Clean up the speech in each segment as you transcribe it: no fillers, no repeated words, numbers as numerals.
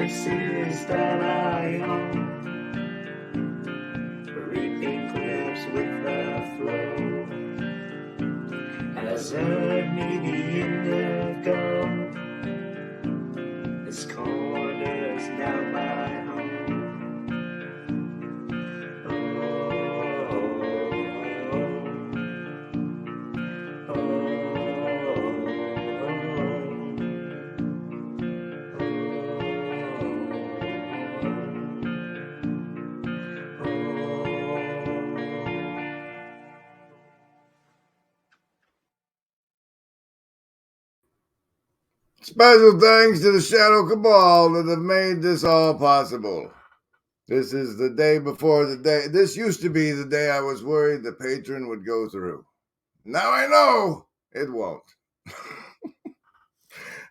devices that I own, reaping clips with the flow. Has earned me the indigo. This corner's now my home. Special thanks to the Shadow Cabal that have made this all possible. This is the day before the day. This used to be the day I was worried the patron would go through. Now I know it won't.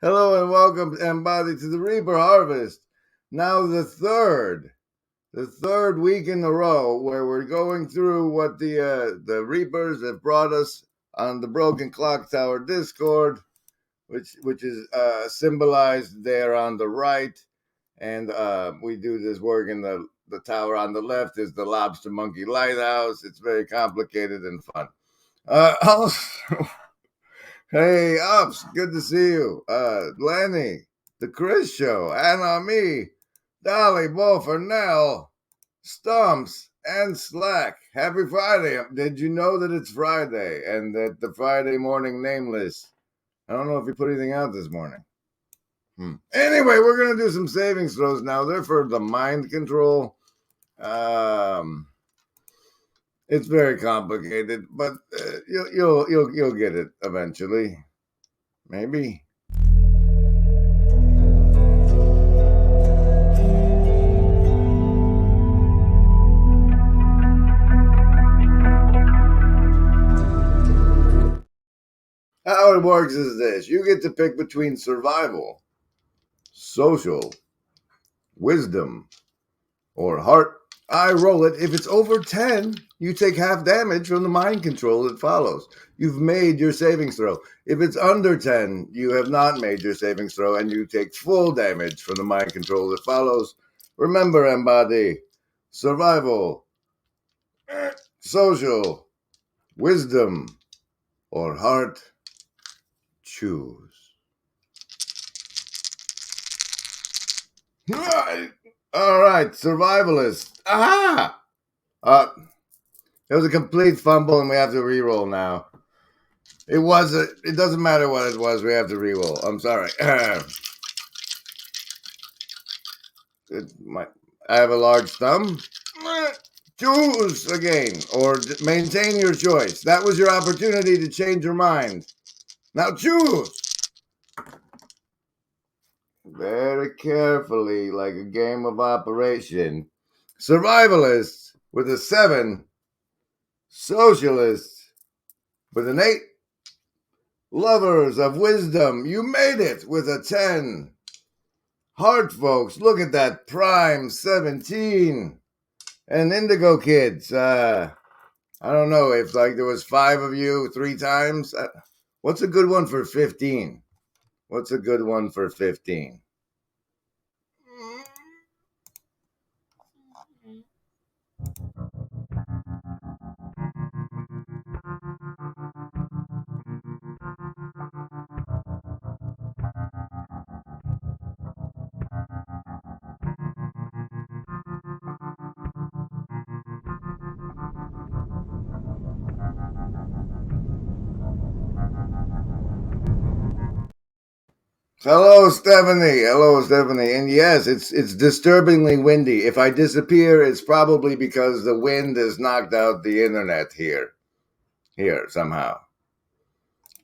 Hello and welcome, Embody, to the Reaper Harvest. Now the third week in a row where we're going through what the Reapers have brought us on the Broken Clock Tower Discord, which is symbolized there on the right, and we do this work in the tower on the left is the Lobster Monkey Lighthouse. It's very complicated and fun. Also, hey, Ups, good to see you. Lenny, the Chris Show, Anna, me, Dolly, Bo, Nell, Stumps, and Slack. Happy Friday. Did you know that it's Friday and that the Friday morning nameless? I don't know if you put anything out this morning. Anyway, we're going to do some savings throws now. They're for the mind control. It's very complicated, but you'll get it eventually. Maybe. How it works is this. You get to pick between survival, social, wisdom, or heart. I roll it. If it's over 10, you take half damage from the mind control that follows. You've made your savings throw. If it's under 10, you have not made your savings throw, and you take full damage from the mind control that follows. Remember, Embody, survival, social, wisdom, or heart. Choose. All right, survivalist. Aha! It was a complete fumble, and we have to re-roll now. It doesn't matter what it was. We have to re-roll. I'm sorry. I have a large thumb. Choose again, or maintain your choice. That was your opportunity to change your mind. Now choose. Very carefully, like a game of Operation. Survivalists with a 7. Socialists with an 8. Lovers of wisdom, you made it with a 10. Heart folks, look at that prime 17. And Indigo kids, I don't know if there was 5 of you 3 times. What's a good one for 15? What's a good one for 15? Hello, Stephanie. And yes, it's disturbingly windy. If I disappear, it's probably because the wind has knocked out the internet here somehow.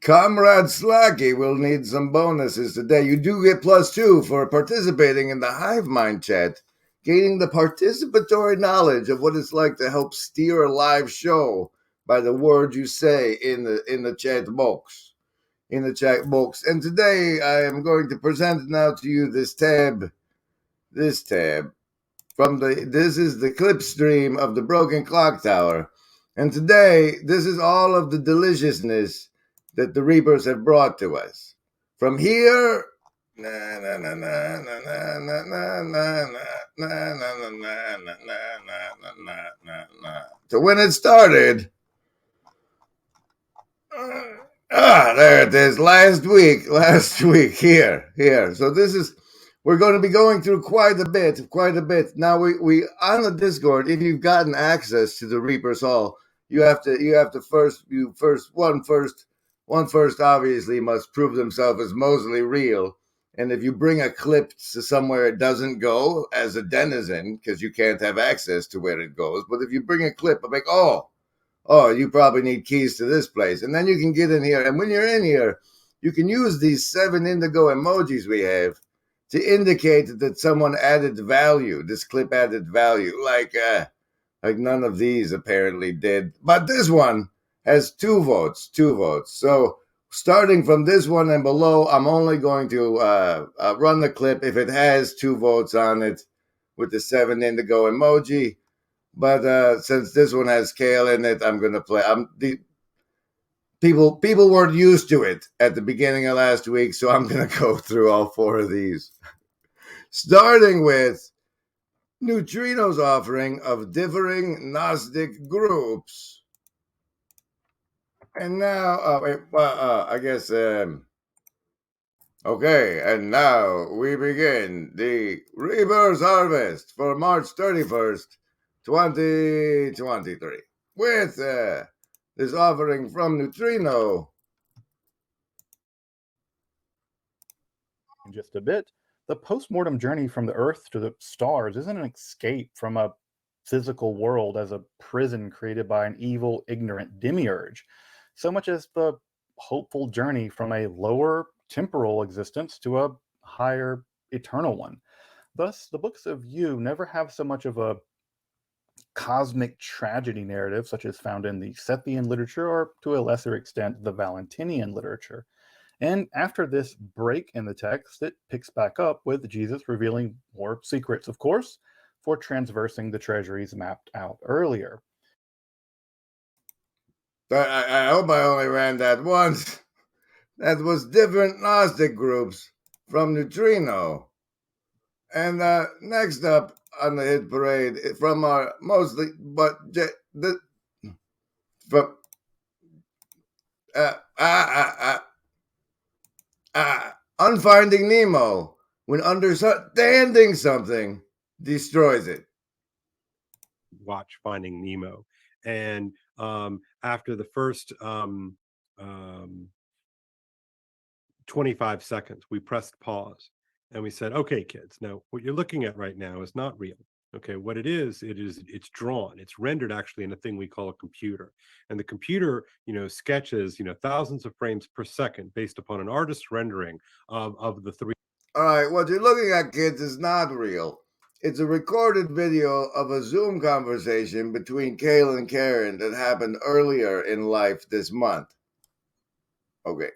Comrade Slacky will need some bonuses today. You do get +2 for participating in the Hive Mind chat, gaining the participatory knowledge of what it's like to help steer a live show by the words you say in the chat box. And today I am going to present now to you this tab this is the clip stream of the Broken Clock Tower. And today, this is all of the deliciousness that the Reapers have brought to us. From here, So when it started, there it is. Last week here. So this is we're going to be going through quite a bit. Now we on the Discord. If you've gotten access to the Reaper's Hall, you have to first obviously must prove themselves as mostly real. And if you bring a clip to somewhere it doesn't go as a denizen, because you can't have access to where it goes. But if you bring a clip, I'm like, oh, you probably need keys to this place. And then you can get in here. And when you're in here, you can use these 7 indigo emojis we have to indicate that someone added value. This clip added value. Like none of these apparently did. But this one has 2 votes. So starting from this one and below, I'm only going to run the clip if it has 2 votes on it with the 7 indigo emoji. But since this one has kale in it, I'm gonna play. People weren't used to it at the beginning of last week, so I'm gonna go through all 4 of these, starting with Neutrino's offering of differing Gnostic groups. And now, I guess. Okay, and now we begin the Reaper's Harvest for March 31st, 2023, with this offering from Neutrino. In just a bit, the post-mortem journey from the Earth to the stars isn't an escape from a physical world as a prison created by an evil, ignorant demiurge, so much as the hopeful journey from a lower temporal existence to a higher eternal one. Thus, the books of You never have so much of a cosmic tragedy narrative, such as found in the Sethian literature or, to a lesser extent, the Valentinian literature. And after this break in the text, it picks back up with Jesus revealing more secrets, of course, for transversing the treasuries mapped out earlier. I hope I only ran that once. That was different Gnostic groups from Neutrino. And next up on the hit parade from our mostly, but from Unfinding Nemo, when understanding something destroys it. Watch Finding Nemo, and after the first 25 seconds, we pressed pause and we said, "Okay, kids, now what you're looking at right now is not real. Okay, what it's drawn, it's rendered actually in a thing we call a computer, and the computer, sketches, thousands of frames per second based upon an artist's rendering of the 3." All right, what you're looking at, kids, is not real. It's a recorded video of a Zoom conversation between Kale and Karen that happened earlier in life this month. Okay.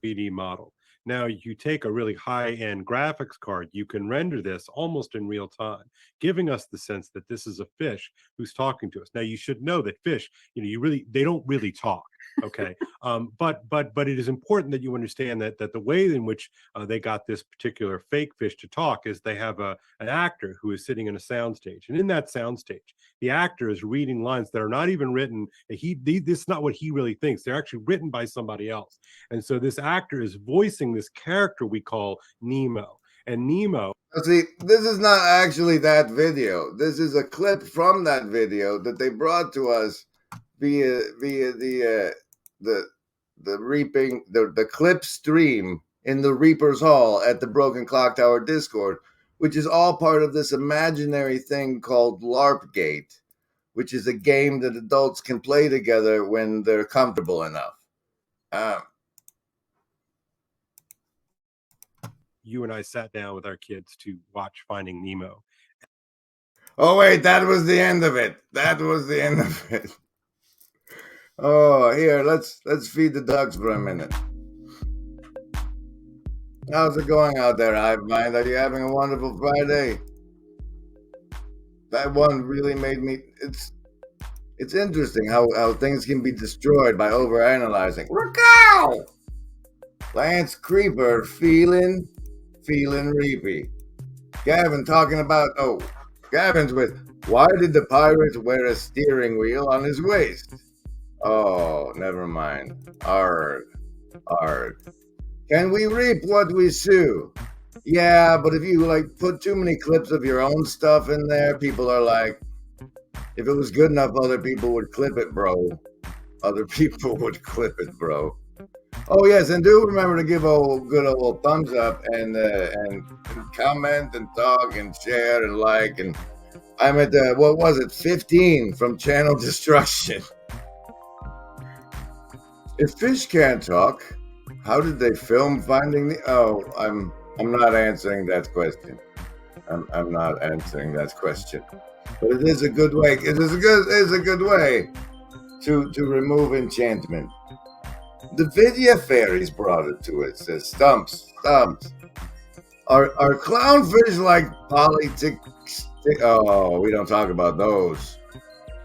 3D model. Now, you take a really high-end graphics card, you can render this almost in real time, giving us the sense that this is a fish who's talking to us. Now, you should know that fish, they don't really talk. Okay, but it is important that you understand that the way in which they got this particular fake fish to talk is they have an actor who is sitting in a soundstage, and in that soundstage, the actor is reading lines that are not even written. This is not what he really thinks. They're actually written by somebody else, and so this actor is voicing this character we call Nemo, and Nemo. See, this is not actually that video. This is a clip from that video that they brought to us via the clip stream in the Reaper's Hall at the Broken Clock Tower Discord, which is all part of this imaginary thing called LARPgate, which is a game that adults can play together when they're comfortable enough. You and I sat down with our kids to watch Finding Nemo. Oh wait, that was the end of it. Oh, here, let's feed the ducks for a minute. How's it going out there, Hive Mind? Are you having a wonderful Friday? That one really made me. It's interesting how things can be destroyed by overanalyzing. Rakow! Lance Creeper feeling reapy. Gavin talking about, Gavin's with, why did the pirate wear a steering wheel on his waist? Oh, never mind. Arg. Can we reap what we sow? Yeah, but if you put too many clips of your own stuff in there, people are like, if it was good enough, other people would clip it, bro. Other people would clip it, bro. Oh yes, and do remember to give a good old thumbs up and comment and talk and share and like. And I'm at what was it, 15 from Channel Destruction. If fish can't talk, how did they film Finding the? Oh, I'm not answering that question. I'm not answering that question. But it is a good way. It is a good way to remove enchantment. The Vidya fairies brought it to it. Says Stumps. Are clownfish like politics? Oh, we don't talk about those.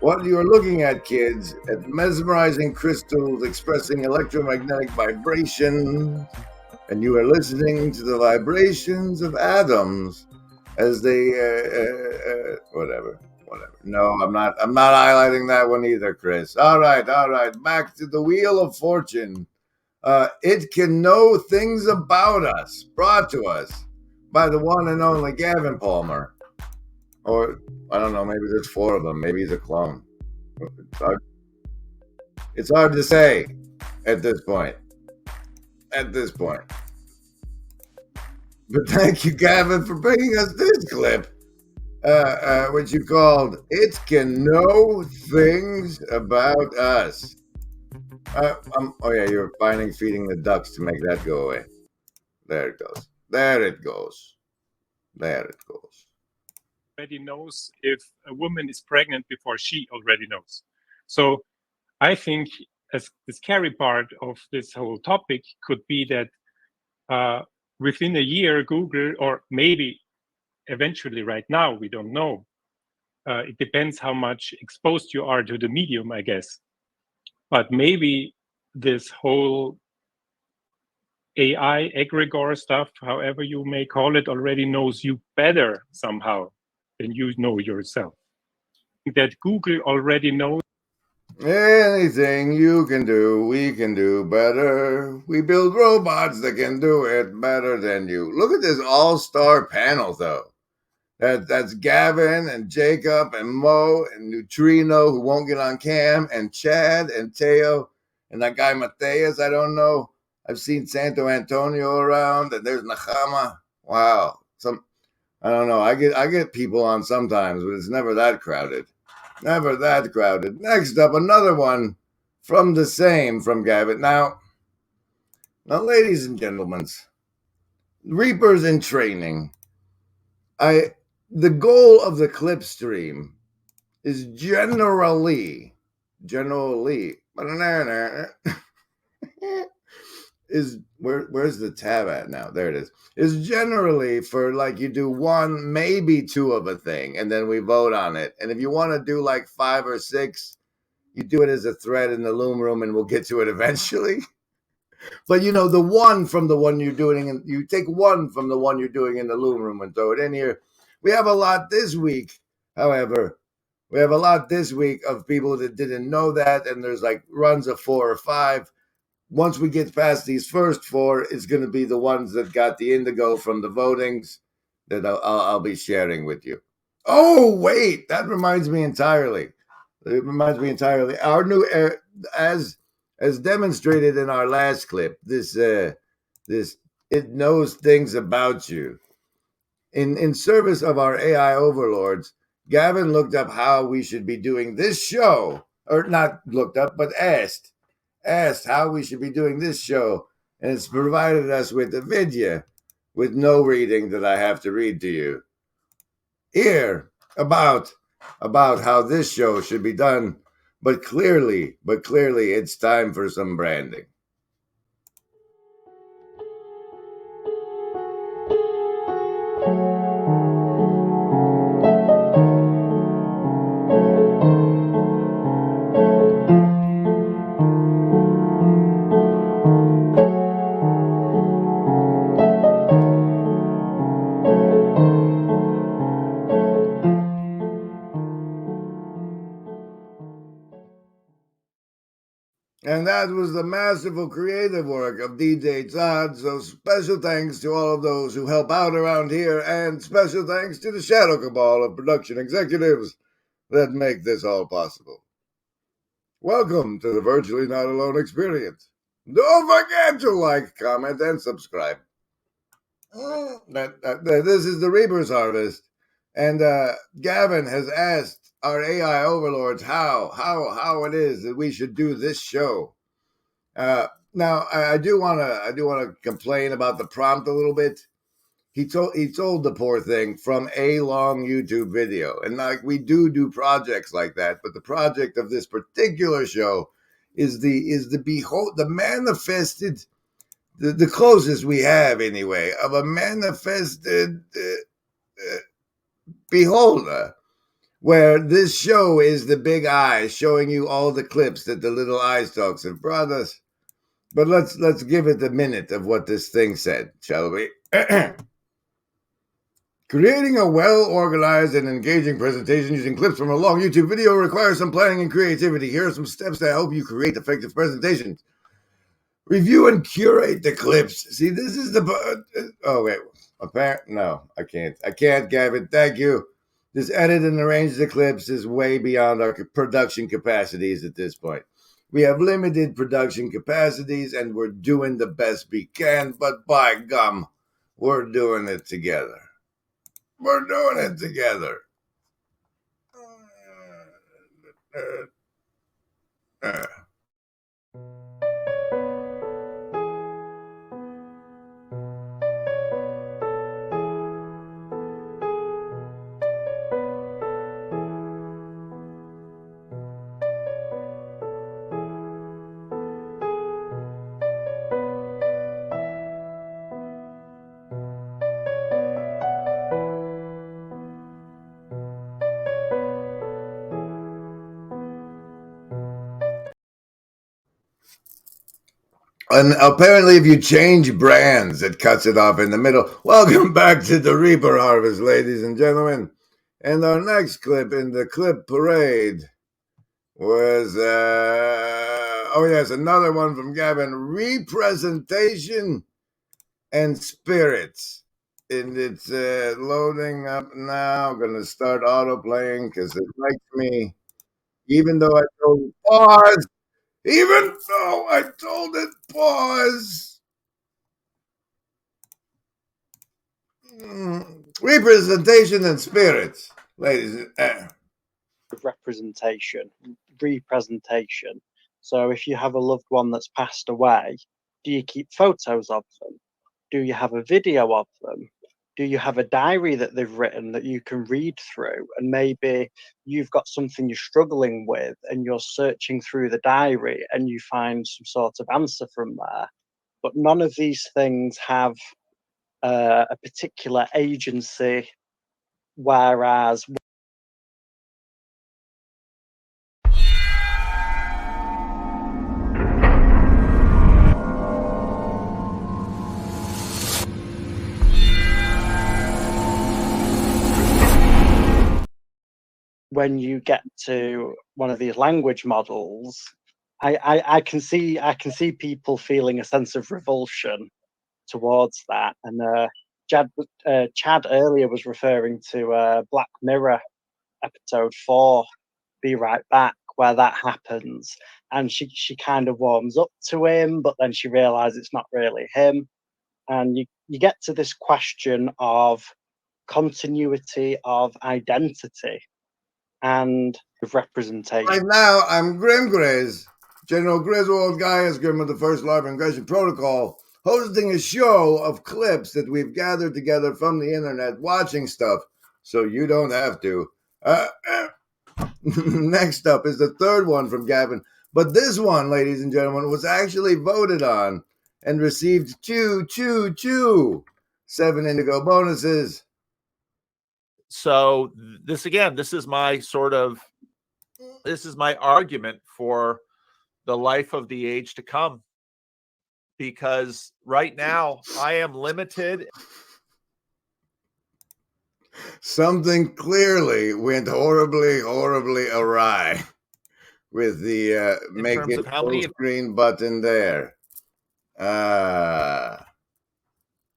What you are looking at, kids, at mesmerizing crystals expressing electromagnetic vibration, and you are listening to the vibrations of atoms as they whatever. No, I'm not highlighting that one either, Chris. All right. Back to the Wheel of Fortune. It can know things about us, brought to us by the one and only Gavin Palmer. Or, I don't know, maybe there's 4 of them. Maybe he's a clone. It's hard to say at this point. But thank you, Gavin, for bringing us this clip, which you called It Can Know Things About Us. Oh, yeah, you're feeding the ducks to make that go away. There it goes. Already knows if a woman is pregnant before she already knows. So I think the scary part of this whole topic could be that within a year, Google, or maybe eventually right now, we don't know. It depends how much exposed you are to the medium, I guess. But maybe this whole AI egregore stuff, however you may call it, already knows you better somehow than you know yourself. That Google already knows. Anything you can do, we can do better. We build robots that can do it better than you. Look at this all-star panel, though. That's Gavin and Jacob and Mo and Neutrino, who won't get on cam, and Chad and Teo and that guy Mateus. I don't know. I've seen Santo Antonio around, and there's Nahama. Wow. I don't know. I get people on sometimes, but it's never that crowded. Next up, another one from Gavin. Now, ladies and gentlemen, Reapers in training. The goal of the clip stream is generally is where's the tab at now? There it is. Is generally for you do 1, maybe 2 of a thing, and then we vote on it. And if you want to do 5 or 6, you do it as a thread in the Loom Room, and we'll get to it eventually. But the one from the one you're doing, and you take one from the one you're doing in the Loom Room and throw it in here. We have a lot this week, however. Of people that didn't know that, and there's runs of 4 or 5. Once we get past these first 4, it's going to be the ones that got the indigo from the votings that I'll be sharing with you. Oh, wait, that reminds me entirely. Our new, as demonstrated in our last clip, this it knows things about you. In service of our AI overlords, Gavin looked up how we should be doing this show, or not looked up, but asked how we should be doing this show, and it's provided us with a video with no reading that I have to read to you here about how this show should be done. But clearly, it's time for some branding. And that was the masterful creative work of DJ Todd. So special thanks to all of those who help out around here, and special thanks to the Shadow Cabal of production executives that make this all possible. Welcome to the Virtually Not Alone experience. Don't forget to like, comment, and subscribe. This is the Reaper's Harvest, and Gavin has asked our AI overlords how it is that we should do this show. Now I do want to complain about the prompt a little bit. He told the poor thing from a long YouTube video, and like we do projects like that, but the project of this particular show is the manifested, the closest we have anyway of a manifested beholder, where this show is the big eye showing you all the clips that the little eye stalks have brought us. But let's give it a minute of what this thing said, shall we? Creating a well-organized and engaging presentation using clips from a long YouTube video requires some planning and creativity. Here are some steps to help you create effective presentations. Review and curate the clips. See, this is the... Oh, wait. No, I can't. I can't, Gavin. Thank you. This edit and arrange the clips is way beyond our production capacities at this point. We have limited production capacities, and we're doing the best we can, but by gum, we're doing it together. We're doing it together. And apparently, if you change brands, it cuts it off in the middle. Welcome back to the Reaper Harvest, ladies and gentlemen. And our next clip in the clip parade was, another one from Gavin, Representation and Spirits. And it's loading up now. I'm going to start auto-playing because it likes me, even though I told it pause. Even though I told it pause. Representation and spirits, ladies. Representation, representation. So if you have a loved one that's passed away, do you keep photos of them? Do you have a video of them? Do you have a diary that they've written that you can read through? And maybe you've got something you're struggling with and you're searching through the diary and you find some sort of answer from there. But none of these things have a particular agency, whereas when you get to one of these language models, I can see people feeling a sense of revulsion towards that. And Chad earlier was referring to Black Mirror episode 4, Be Right Back, where that happens, and she kind of warms up to him, but then she realizes it's not really him, and you get to this question of continuity of identity and representation. Right now, I'm Grim Grizz, General Griswold Gaius Grim of the First Larva Ingression Protocol, hosting a show of clips that we've gathered together from the internet, watching stuff so you don't have to. Next up is the third one from Gavin, but this one, ladies and gentlemen, was actually voted on and received 7 indigo bonuses. So this is my argument for the life of the age to come, because right now I am limited. Something clearly went horribly awry. with the In make terms it of how full many screen button there.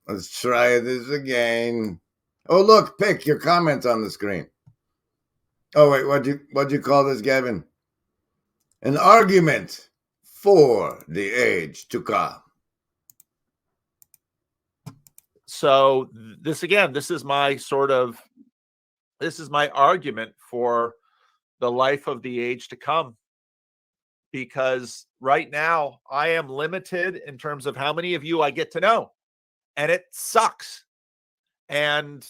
Let's try this again. Oh, look, pick your comments on the screen. Oh, wait, what'd you call this, Gavin? An argument for the age to come. So this is my argument for the life of the age to come. Because right now I am limited in terms of how many of you I get to know. And it sucks. And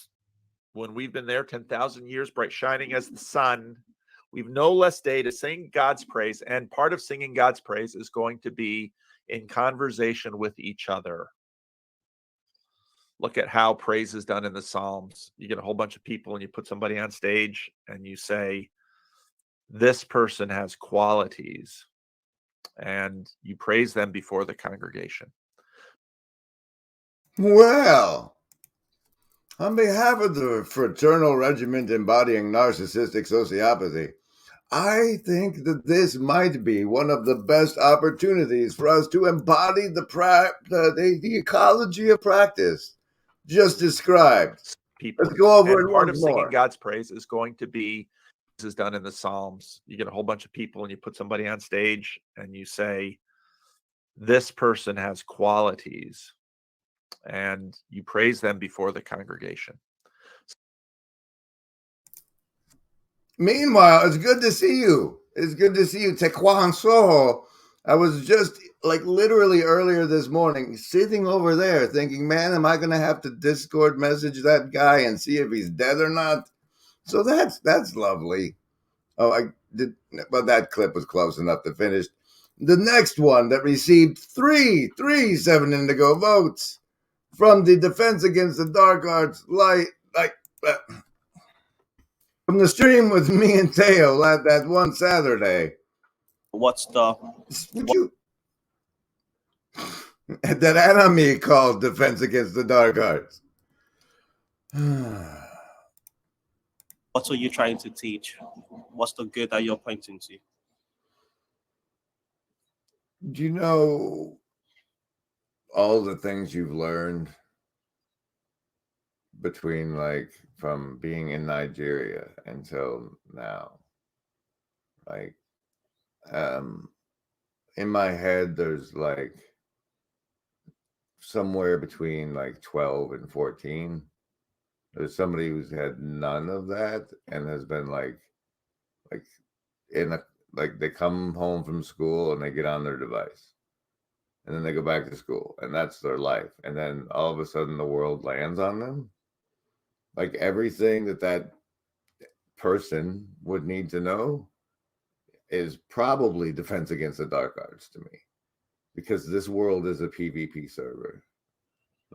when we've been there 10,000 years, bright shining as the sun, we've no less day to sing God's praise. And part of singing God's praise is going to be in conversation with each other. Look at how praise is done in the Psalms. You get a whole bunch of people and you put somebody on stage and you say, this person has qualities, and you praise them before the congregation. Well, on behalf of the fraternal regiment embodying narcissistic sociopathy, I think that this might be one of the best opportunities for us to embody the ecology of practice just described. People. Let's go over And it part once of singing more. God's praise is going to be, this is done in the Psalms. You get a whole bunch of people and you put somebody on stage and you say, this person has qualities, and you praise them before the congregation. Meanwhile, it's good to see you. It's good to see you, Tequan Soho. I was just like literally earlier this morning sitting over there thinking, man, am I going to have to Discord message that guy and see if he's dead or not? So that's lovely. Oh, I did, but that clip was close enough to finish. The next one that received three 7 indigo votes from the Defense Against the Dark Arts from the stream with me and Teo that one Saturday. What's the that enemy called Defense Against the Dark Arts? what are you trying to teach? What's the good that you're pointing to? Do you know all the things you've learned between like from being in Nigeria until now? Like, in my head, there's like somewhere between like 12 and 14. There's somebody who's had none of that and has been like in a, like they come home from school and they get on their device and then they go back to school and that's their life. And then all of a sudden the world lands on them. Like everything that person would need to know is probably Defense Against the Dark Arts to me, because this world is a PvP server.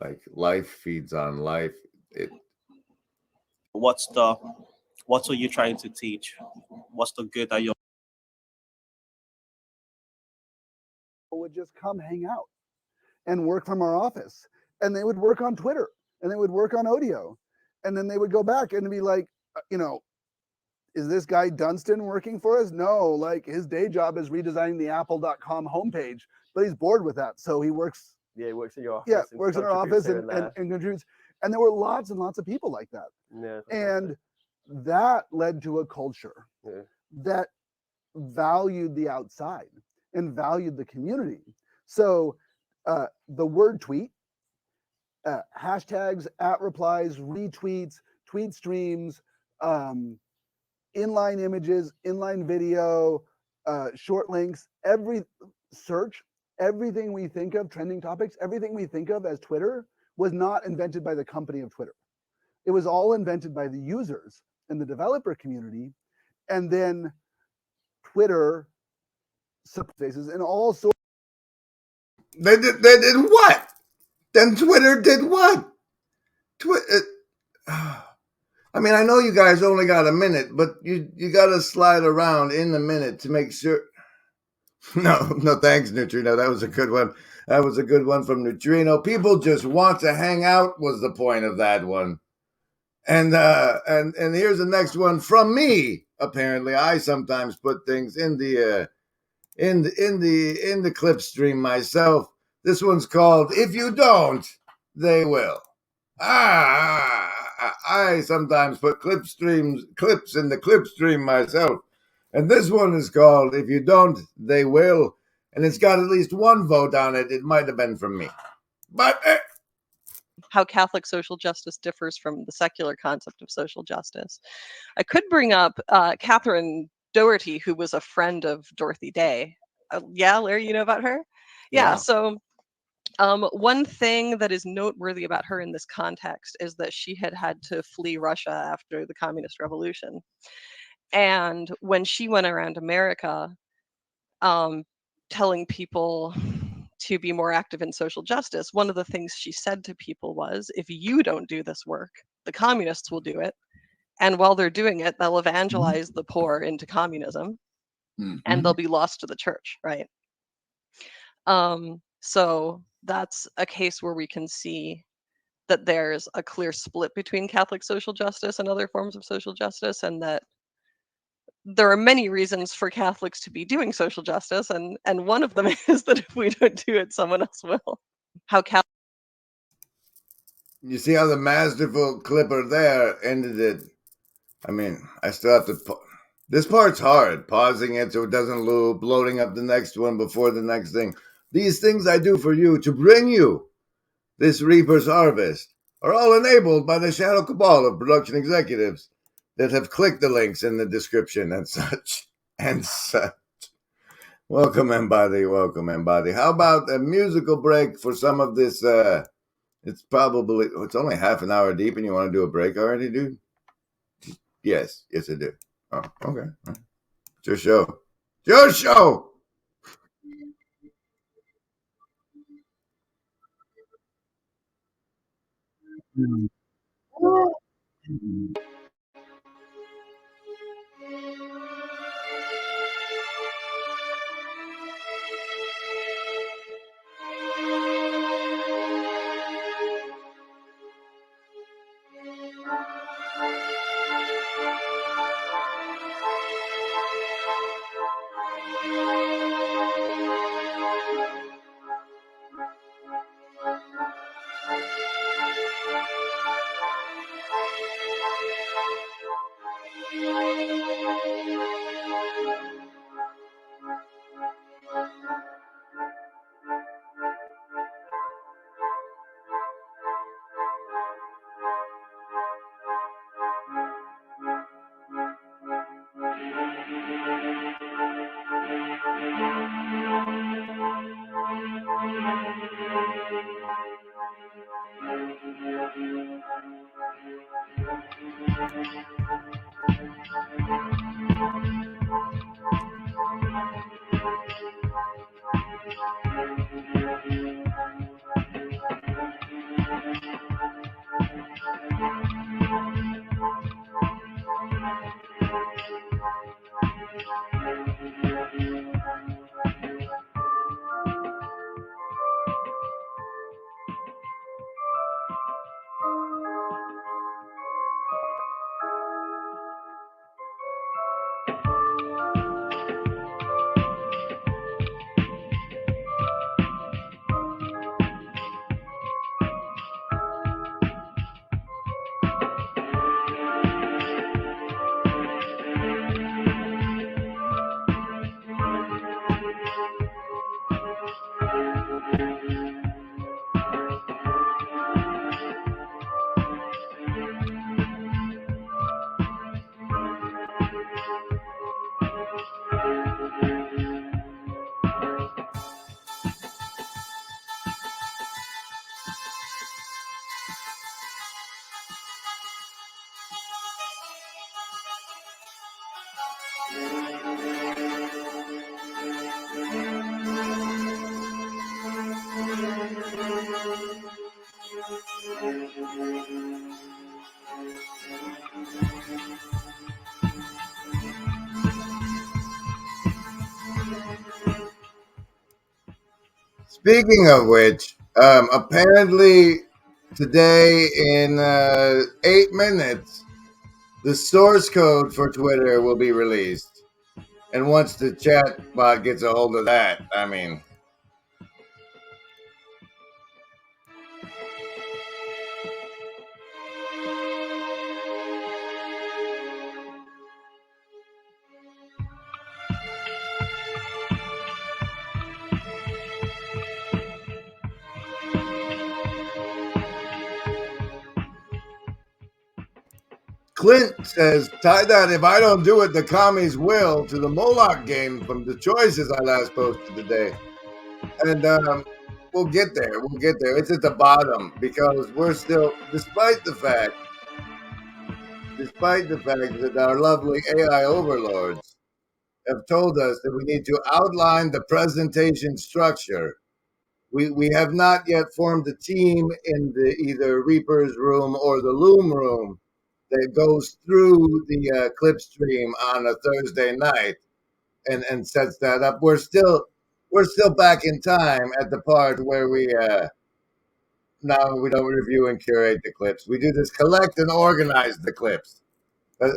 Like life feeds on life. What are you trying to teach? What's the good that you're would just come hang out and work from our office, and they would work on Twitter and they would work on Odeo, and then they would go back and be like, is this guy Dunstan working for us? No, like his day job is redesigning the apple.com homepage, but he's bored with that. So he works. Yeah, he works in your office. Yeah, works in our office and contributes. And there were lots and lots of people like that. Yeah, and that led to a culture that valued the outside and valued the community. So the word tweet, hashtags, @replies, retweets, tweet streams, inline images, inline video, short links, every search, everything we think of, trending topics, everything we think of as Twitter was not invented by the company of Twitter. It was all invented by the users and the developer community. And then Twitter spaces and all sorts. They did what? Then Twitter did what? I mean, I know you guys only got a minute, but you got to slide around in the minute to make sure. No, thanks, Neutrino. That was a good one. That was a good one from Neutrino. People just want to hang out was the point of that one. And here's the next one from me apparently I sometimes put things in the clip stream myself. This one's called "If You Don't, They Will." I sometimes put clips in the clip stream myself, and this one is called "If You Don't, They Will," and it's got at least one vote on it. It might have been from me, but. How Catholic social justice differs from the secular concept of social justice. I could bring up Catherine Doherty, who was a friend of Dorothy Day. Yeah, Larry, you know about her? Yeah. So one thing that is noteworthy about her in this context is that she had to flee Russia after the Communist Revolution. And when she went around America telling people to be more active in social justice, one of the things she said to people was, if you don't do this work, the communists will do it. And while they're doing it, they'll evangelize the poor into communism, and they'll be lost to the church, right? So that's a case where we can see that there's a clear split between Catholic social justice and other forms of social justice, and that there are many reasons for Catholics to be doing social justice, and one of them is that if we don't do it, someone else will. How You see how the masterful clipper there ended it. I mean, I still have to. This part's hard, pausing it so it doesn't loop, loading up the next one before the next thing. These things I do for you to bring you this Reaper's harvest are all enabled by the shadow cabal of production executives that have clicked the links in the description and such. And such. Welcome, Embody. Welcome, Embody. How about a musical break for some of this? It's only half an hour deep, and you want to do a break already, dude? Yes, I do. Oh, okay. It's your show. It's your show. Speaking of which, apparently today in 8 minutes, The source code for Twitter will be released. And once the chat bot gets a hold of that, I mean, Clint says, tie that if I don't do it, the commies will, to the Moloch game from the choices I last posted today. And we'll get there. We'll get there. It's at the bottom because we're still, despite the fact that our lovely AI overlords have told us that we need to outline the presentation structure, we have not yet formed a team in the either Reaper's room or the Loom room that goes through the clip stream on a Thursday night and sets that up. We're still back in time at the part where we now we don't review and curate the clips. We do this collect and organize the clips.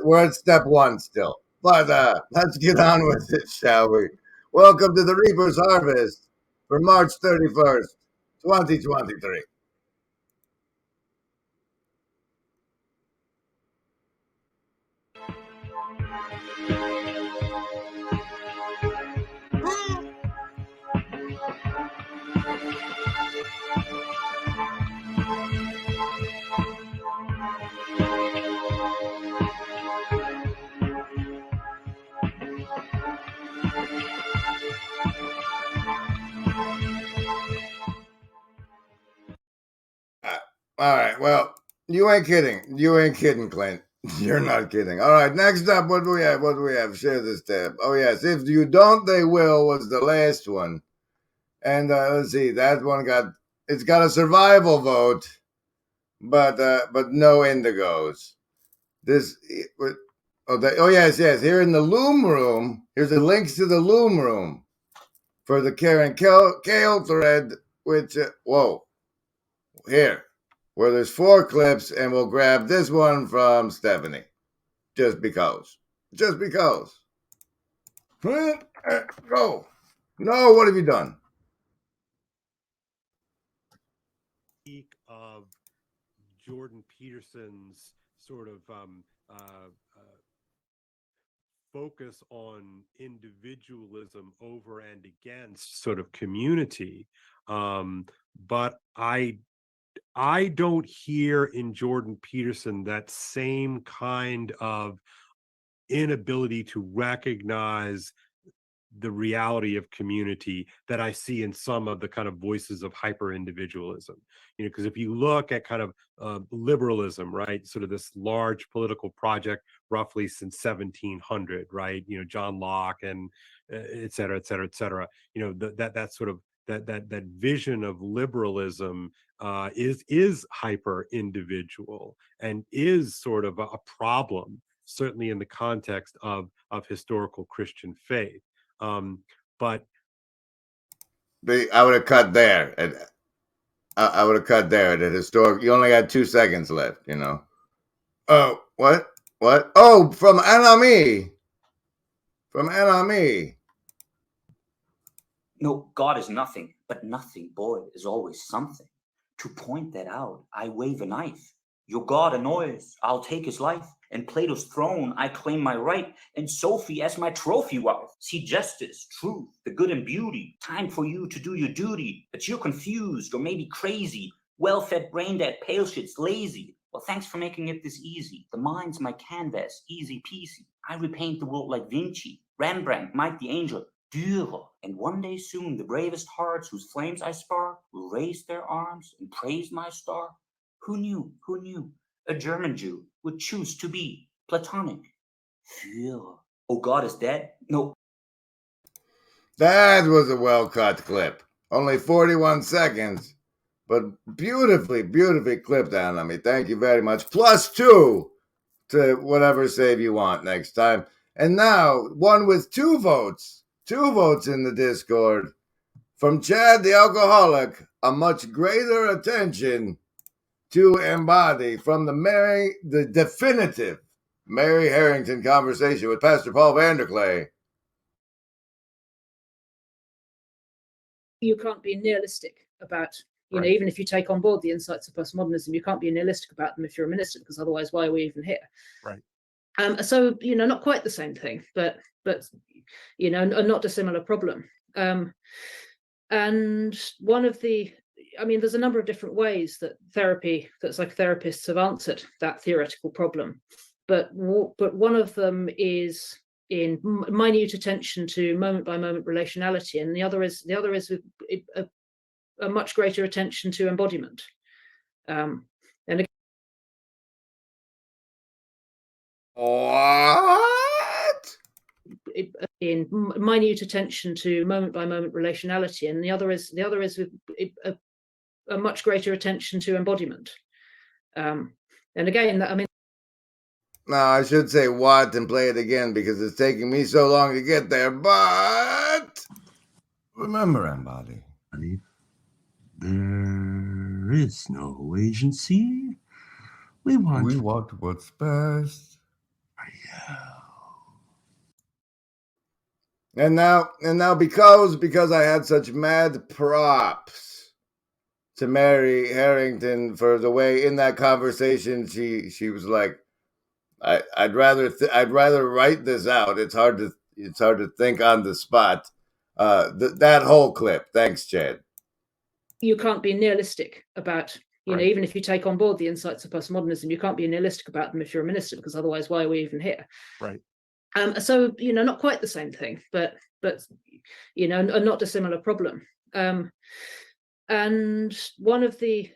We're at step one still. But let's get on with it, shall we? Welcome to the Reaper's Harvest for March 31st, 2023. All right. Well, you ain't kidding. You ain't kidding, Clint. You're not kidding. All right. Next up, what do we have? What do we have? Share this tab. Oh, yes. If you don't, they will was the last one. And let's see. That one it's got a survival vote, but no indigos. This. Oh, yes. Here in the Loom room, here's the links to the Loom room for the Karen Kale thread, which, whoa, here. Where there's 4 clips, and we'll grab this one from Stephanie. Just because. Just because. Go. No, what have you done? Speak of Jordan Peterson's sort of focus on individualism over and against sort of community. But I don't hear in Jordan Peterson that same kind of inability to recognize the reality of community that I see in some of the kind of voices of hyper individualism. You know, because if you look at kind of liberalism, right, sort of this large political project roughly since 1700, right, you know, John Locke and et cetera, et cetera, et cetera, you know, that sort of that vision of liberalism is hyper individual and is sort of a problem, certainly in the context of historical Christian faith. But I would have cut there. I would have cut there at a historic. You only got 2 seconds left, you know. Oh, what? What? Oh, from Anami. From Anami. No, God is nothing, but nothing, boy, is always something. To point that out, I wave a knife. Your God annoys, I'll take his life. And Plato's throne, I claim my right. And Sophie as my trophy wife. See justice, truth, the good and beauty. Time for you to do your duty. But you're confused or maybe crazy. Well-fed brain dead, pale shit's lazy. Well, thanks for making it this easy. The mind's my canvas, easy peasy. I repaint the world like Vinci, Rembrandt, Mike the Angel, Dürer. And one day soon, the bravest hearts whose flames I spark will raise their arms and praise my star. Who knew? Who knew? A German Jew would choose to be Platonic. Führer. Oh, God is dead? No. That was a well-cut clip. Only 41 seconds, but beautifully, beautifully clipped, Anami. Thank you very much. +2 to whatever save you want next time. And now, one with 2 votes. 2 votes in the Discord. From Chad the Alcoholic, a much greater attention to embody from the definitive Mary Harrington conversation with Pastor Paul Vanderklay. You can't be nihilistic about, Right. even if you take on board the insights of postmodernism, you can't be nihilistic about them if you're a minister, because otherwise, why are we even here? Right. So, not quite the same thing, but not a similar problem. And one of the, there's a number of different ways that psychotherapists have answered that theoretical problem, but one of them is in minute attention to moment by moment relationality, and the other is with a much greater attention to embodiment. And again, what? In minute attention to moment by moment relationality, and the other is with a much greater attention to embodiment. And again, No, I should say what and play it again because it's taking me so long to get there. But remember, embody. There is no agency. We want what's best. And now because I had such mad props to Mary Harrington for the way in that conversation she was like, I'd rather write this out. It's hard to think on the spot. That whole clip. Thanks, Chad. you can't be nihilistic about, Right. even if you take on board the insights of postmodernism, you can't be nihilistic about them if you're a minister, because otherwise, why are we even here? Right. So, not quite the same thing, but a not dissimilar problem. And one of the,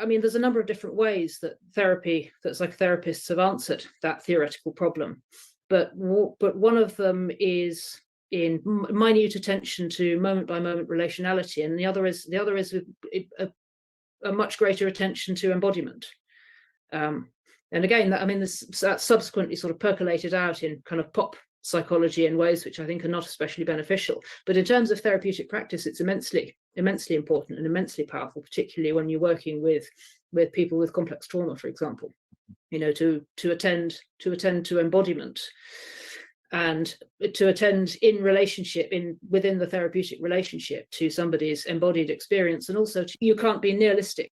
there's a number of different ways that psychotherapists have answered that theoretical problem, but one of them is in minute attention to moment by moment relationality, and the other is with a much greater attention to embodiment. And again, that subsequently sort of percolated out in kind of pop psychology in ways which I think are not especially beneficial. But in terms of therapeutic practice, it's immensely important and immensely powerful, particularly when you're working with people with complex trauma, for example. To attend to embodiment and to attend in relationship within the therapeutic relationship to somebody's embodied experience, and also you can't be nihilistic.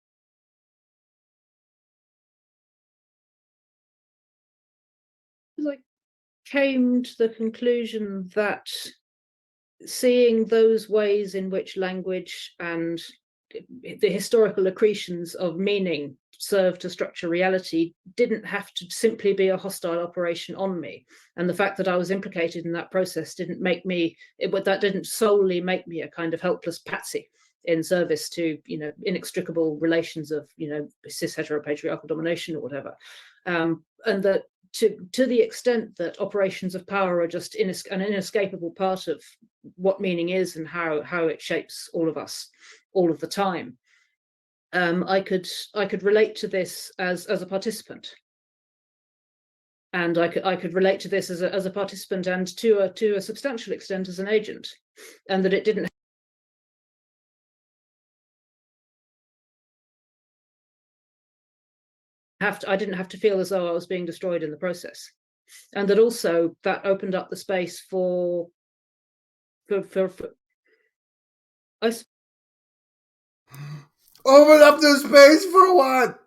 I came to the conclusion that seeing those ways in which language and the historical accretions of meaning serve to structure reality didn't have to simply be a hostile operation on me, and the fact that I was implicated in that process didn't solely make me a kind of helpless patsy in service to inextricable relations of cis heteropatriarchal domination or whatever, and that to the extent that operations of power are just an inescapable part of what meaning is and how it shapes all of us all of the time, I could relate to this as a participant, and I could relate to this as a participant, and to a substantial extent as an agent, and that it didn't I didn't have to feel as though I was being destroyed in the process, and that also that opened up the space for Open up the space for what?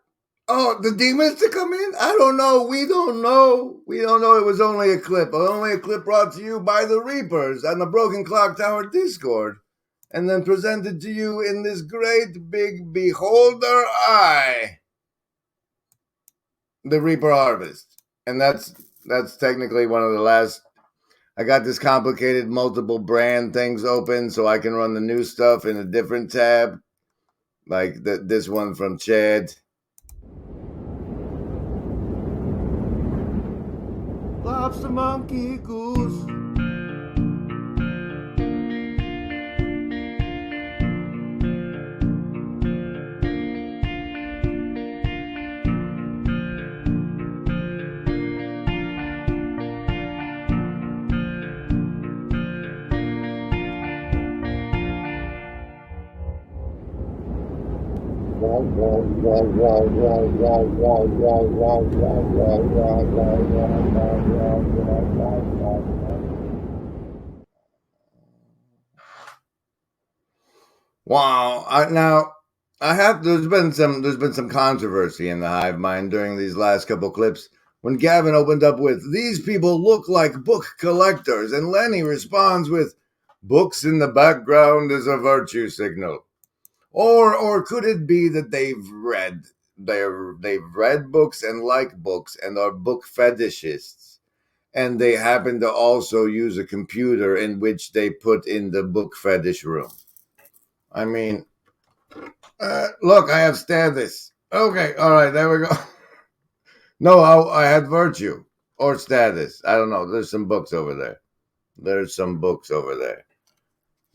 Oh, the demons to come in? I don't know. We don't know. It was only a clip. Only a clip brought to you by the Reapers on the Broken Clock Tower Discord, and then presented to you in this great big beholder eye. The Reaper Harvest. And that's technically one of the last. I got this complicated multiple brand things open so I can run the new stuff in a different tab. Like this one from Chad. Lobster monkey goose. Wow. There's been some controversy in the hive mind during these last couple clips when Gavin opened up with "These people look like book collectors," and Lenny responds with "Books in the background is a virtue signal." Or could it be that they've read books and like books and are book fetishists, and they happen to also use a computer in which they put in the book fetish room? I mean, look, I have status. Okay, all right, there we go. No, I had virtue or status. I don't know. There's some books over there.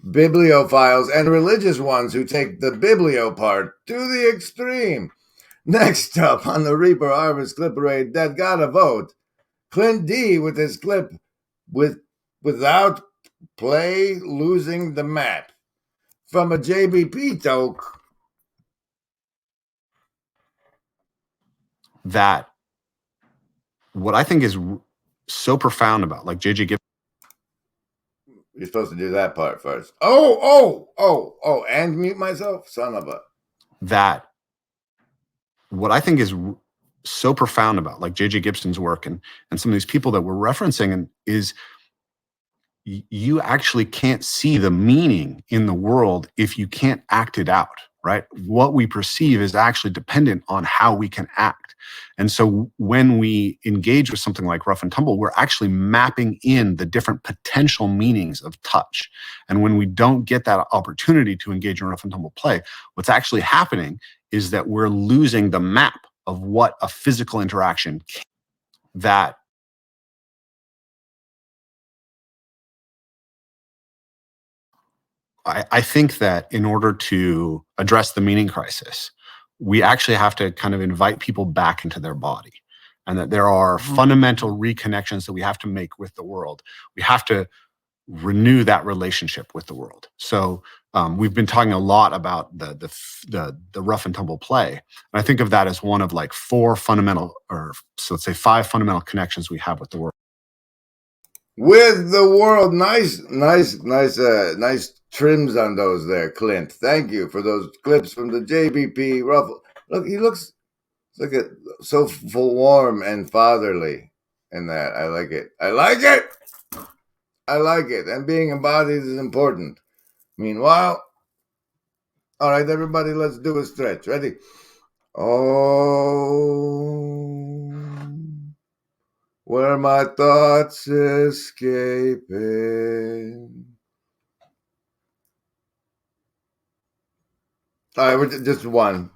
Bibliophiles and religious ones who take the biblio part to the extreme. Next up on the Reaper Harvest Clip Parade that got a vote, Clint D with his clip without play losing the map from a JBP toke. That what I think is so profound about, like JJ Gibbs. You're supposed to do that part first. And mute myself? Son of a. That what I think is so profound about, like JJ Gibson's work and some of these people that we're referencing, and is you actually can't see the meaning in the world if you can't act it out, right? What we perceive is actually dependent on how we can act. And so when we engage with something like Rough and Tumble, we're actually mapping in the different potential meanings of touch. And when we don't get that opportunity to engage in Rough and Tumble play, what's actually happening is that we're losing the map of what a physical interaction can. That I think that in order to address the meaning crisis, we actually have to kind of invite people back into their body, and that there are fundamental reconnections that we have to make with the world. We have to renew that relationship with the world. So we've been talking a lot about the rough and tumble play. And I think of that as one of like let's say 5 fundamental connections we have with the world. With the world. Nice trims on those there, Clint. Thank you for those clips from the JBP Ruffle. Look, he looks so warm and fatherly in that. I like it. And being embodied is important. Meanwhile, all right, everybody, let's do a stretch. Ready? Oh, where my thoughts escaping. All right, just one.